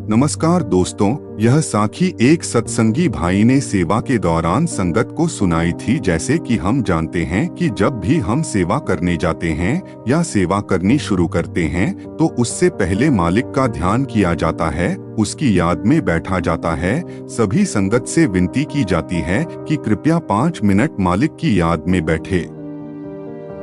नमस्कार दोस्तों, यह साखी एक सत्संगी भाई ने सेवा के दौरान संगत को सुनाई थी। जैसे कि हम जानते हैं कि जब भी हम सेवा करने जाते हैं या सेवा करनी शुरू करते हैं तो उससे पहले मालिक का ध्यान किया जाता है, उसकी याद में बैठा जाता है। सभी संगत से विनती की जाती है कि कृपया 5 मिनट मालिक की याद में बैठे,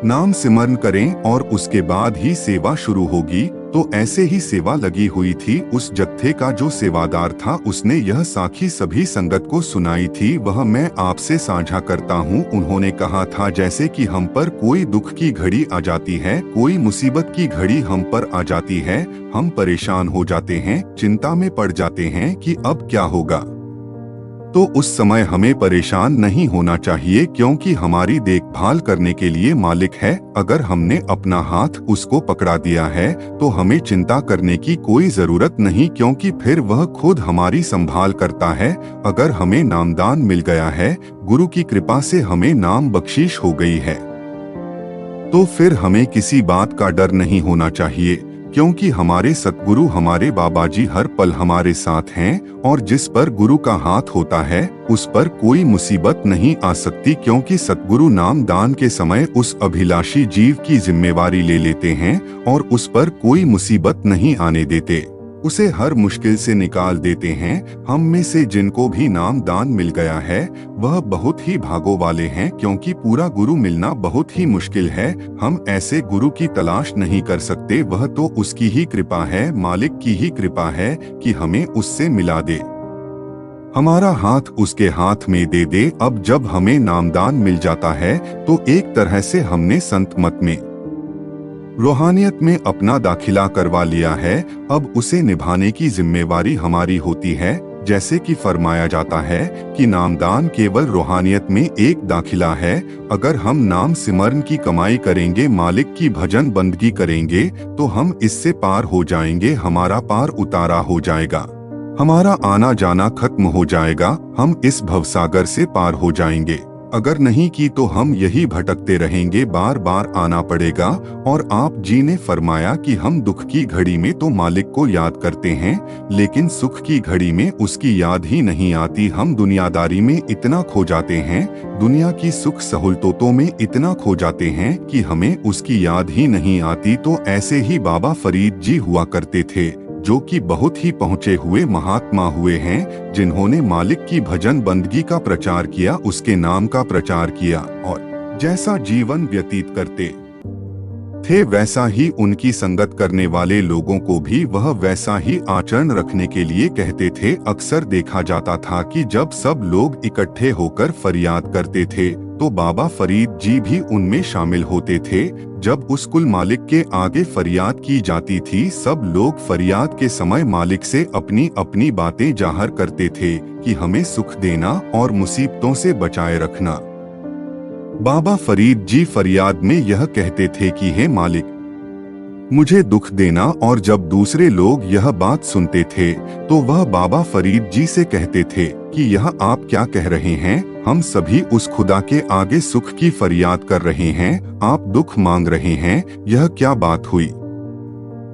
नाम सिमरन करें और उसके बाद ही सेवा शुरू होगी। तो ऐसे ही सेवा लगी हुई थी। उस जत्थे का जो सेवादार था उसने यह साखी सभी संगत को सुनाई थी, वह मैं आपसे साझा करता हूँ। उन्होंने कहा था, जैसे कि हम पर कोई दुख की घड़ी आ जाती है, कोई मुसीबत की घड़ी हम पर आ जाती है, हम परेशान हो जाते हैं, चिंता में पड़ जाते हैं कि अब क्या होगा। तो उस समय हमें परेशान नहीं होना चाहिए, क्योंकि हमारी देखभाल करने के लिए मालिक है। अगर हमने अपना हाथ उसको पकड़ा दिया है तो हमें चिंता करने की कोई जरूरत नहीं, क्योंकि फिर वह खुद हमारी संभाल करता है। अगर हमें नामदान मिल गया है, गुरु की कृपा से हमें नाम बख्शीश हो गई है, तो फिर हमें किसी बात का डर नहीं होना चाहिए, क्योंकि हमारे सतगुरु हमारे बाबा जी हर पल हमारे साथ हैं। और जिस पर गुरु का हाथ होता है उस पर कोई मुसीबत नहीं आ सकती, क्योंकि सतगुरु नाम दान के समय उस अभिलाषी जीव की जिम्मेवारी ले लेते हैं और उस पर कोई मुसीबत नहीं आने देते, उसे हर मुश्किल से निकाल देते हैं। हम में से जिनको भी नाम दान मिल गया है वह बहुत ही भागों वाले हैं, क्योंकि पूरा गुरु मिलना बहुत ही मुश्किल है। हम ऐसे गुरु की तलाश नहीं कर सकते, वह तो उसकी ही कृपा है, मालिक की ही कृपा है कि हमें उससे मिला दे, हमारा हाथ उसके हाथ में दे दे। अब जब हमें नामदान मिल जाता है तो एक तरह से हमने संत मत में, रूहानियत में अपना दाखिला करवा लिया है। अब उसे निभाने की जिम्मेवारी हमारी होती है। जैसे कि फरमाया जाता है कि नामदान केवल रूहानियत में एक दाखिला है। अगर हम नाम सिमरन की कमाई करेंगे, मालिक की भजन बंदगी करेंगे तो हम इससे पार हो जाएंगे, हमारा पार उतारा हो जाएगा, हमारा आना जाना खत्म हो जाएगा, हम इस भवसागर से पार हो जाएंगे। अगर नहीं की तो हम यही भटकते रहेंगे, बार बार आना पड़ेगा। और आप जी ने फरमाया कि हम दुख की घड़ी में तो मालिक को याद करते हैं, लेकिन सुख की घड़ी में उसकी याद ही नहीं आती। हम दुनियादारी में इतना खो जाते हैं, दुनिया की सुख सहूलतों में इतना खो जाते हैं कि हमें उसकी याद ही नहीं आती। तो ऐसे ही बाबा फरीद जी हुआ करते थे, जो कि बहुत ही पहुँचे हुए महात्मा हुए हैं, जिन्होंने मालिक की भजन बंदगी का प्रचार किया, उसके नाम का प्रचार किया और जैसा जीवन व्यतीत करते थे वैसा ही उनकी संगत करने वाले लोगों को भी वह वैसा ही आचरण रखने के लिए कहते थे। अक्सर देखा जाता था कि जब सब लोग इकट्ठे होकर फरियाद करते थे तो बाबा फरीद जी भी उनमें शामिल होते थे। जब उस कुल मालिक के आगे फरियाद की जाती थी, सब लोग फरियाद के समय मालिक से अपनी अपनी बातें जाहिर करते थे कि हमें सुख देना और मुसीबतों से बचाए रखना। बाबा फरीद जी फरियाद में यह कहते थे कि हे मालिक, मुझे दुख देना। और जब दूसरे लोग यह बात सुनते थे तो वह बाबा फरीद जी से कहते थे कि यह आप क्या कह रहे हैं, हम सभी उस खुदा के आगे सुख की फरियाद कर रहे हैं, आप दुख मांग रहे हैं, यह क्या बात हुई।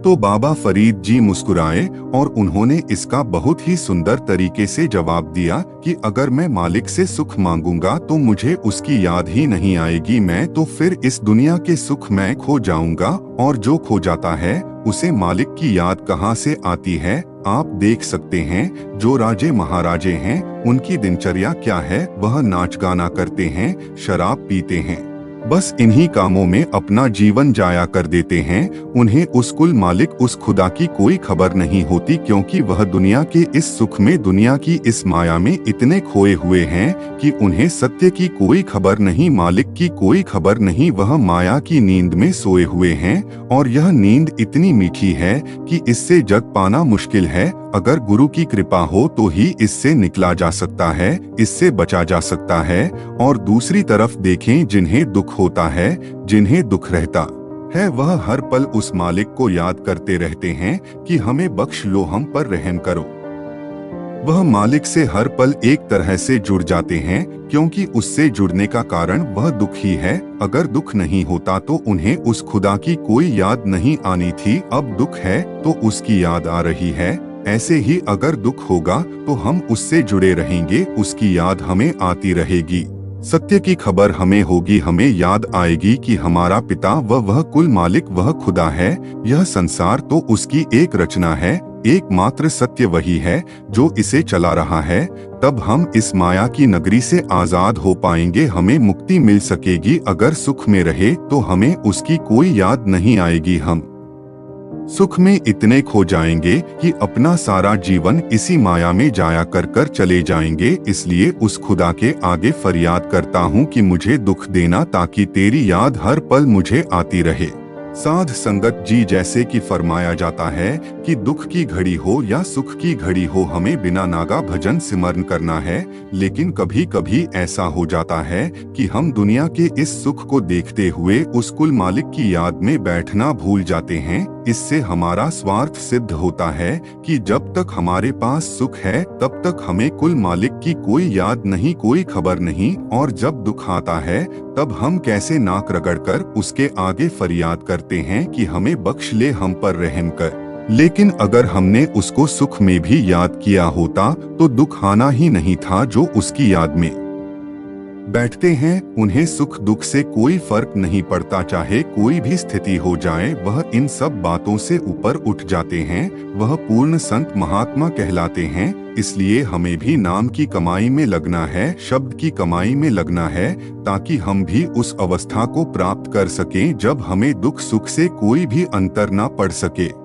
तो बाबा फरीद जी मुस्कुराए और उन्होंने इसका बहुत ही सुंदर तरीके से जवाब दिया कि अगर मैं मालिक से सुख मांगूंगा तो मुझे उसकी याद ही नहीं आएगी, मैं तो फिर इस दुनिया के सुख मैं खो जाऊंगा। और जो खो जाता है उसे मालिक की याद कहाँ से आती है। आप देख सकते हैं जो राजे महाराजे हैं उनकी दिनचर्या क्या है, वह नाच गाना करते हैं, शराब पीते हैं, बस इन्हीं कामों में अपना जीवन जाया कर देते हैं। उन्हें उस कुल मालिक उस खुदा की कोई खबर नहीं होती, क्योंकि वह दुनिया के इस सुख में, दुनिया की इस माया में इतने खोए हुए हैं कि उन्हें सत्य की कोई खबर नहीं, मालिक की कोई खबर नहीं। वह माया की नींद में सोए हुए हैं और यह नींद इतनी मीठी है कि इससे जग पाना मुश्किल है। अगर गुरु की कृपा हो तो ही इससे निकला जा सकता है, इससे बचा जा सकता है। और दूसरी तरफ देखें, जिन्हें दुख होता है, जिन्हें दुख रहता है, वह हर पल उस मालिक को याद करते रहते हैं कि हमें बख्श लो, हम पर रहम करो। वह मालिक से हर पल एक तरह से जुड़ जाते हैं, क्योंकि उससे जुड़ने का कारण वह दुख ही है। अगर दुख नहीं होता तो उन्हें उस खुदा की कोई याद नहीं आनी थी। अब दुख है तो उसकी याद आ रही है। ऐसे ही अगर दुख होगा तो हम उससे जुड़े रहेंगे, उसकी याद हमें आती रहेगी। सत्य की खबर हमें होगी, हमें याद आएगी कि हमारा पिता वह कुल मालिक वह खुदा है। यह संसार तो उसकी एक रचना है, एकमात्र सत्य वही है जो इसे चला रहा है। तब हम इस माया की नगरी से आजाद हो पाएंगे, हमें मुक्ति मिल सकेगी। अगर सुख में रहे तो हमें उसकी कोई याद नहीं आएगी, हम सुख में इतने खो जाएंगे कि अपना सारा जीवन इसी माया में जाया कर चले जाएंगे। इसलिए उस खुदा के आगे फरियाद करता हूँ कि मुझे दुख देना, ताकि तेरी याद हर पल मुझे आती रहे। साध संगत जी, जैसे कि फरमाया जाता है कि दुख की घड़ी हो या सुख की घड़ी हो, हमें बिना नागा भजन सिमरन करना है। लेकिन कभी कभी ऐसा हो जाता है कि हम दुनिया के इस सुख को देखते हुए उस कुल मालिक की याद में बैठना भूल जाते हैं। इससे हमारा स्वार्थ सिद्ध होता है कि जब तक हमारे पास सुख है तब तक हमें कुल मालिक की कोई याद नहीं, कोई खबर नहीं। और जब दुख आता है तब हम कैसे नाक रगड़कर उसके आगे फरियाद करते हैं कि हमें बख्श ले, हम पर रहम कर। लेकिन अगर हमने उसको सुख में भी याद किया होता तो दुख आना ही नहीं था। जो उसकी याद में बैठते हैं उन्हें सुख दुख से कोई फर्क नहीं पड़ता, चाहे कोई भी स्थिति हो जाए, वह इन सब बातों से ऊपर उठ जाते हैं। वह पूर्ण संत महात्मा कहलाते हैं। इसलिए हमें भी नाम की कमाई में लगना है, शब्द की कमाई में लगना है, ताकि हम भी उस अवस्था को प्राप्त कर सकें जब हमें दुख सुख से कोई भी अंतर न पड़ सके।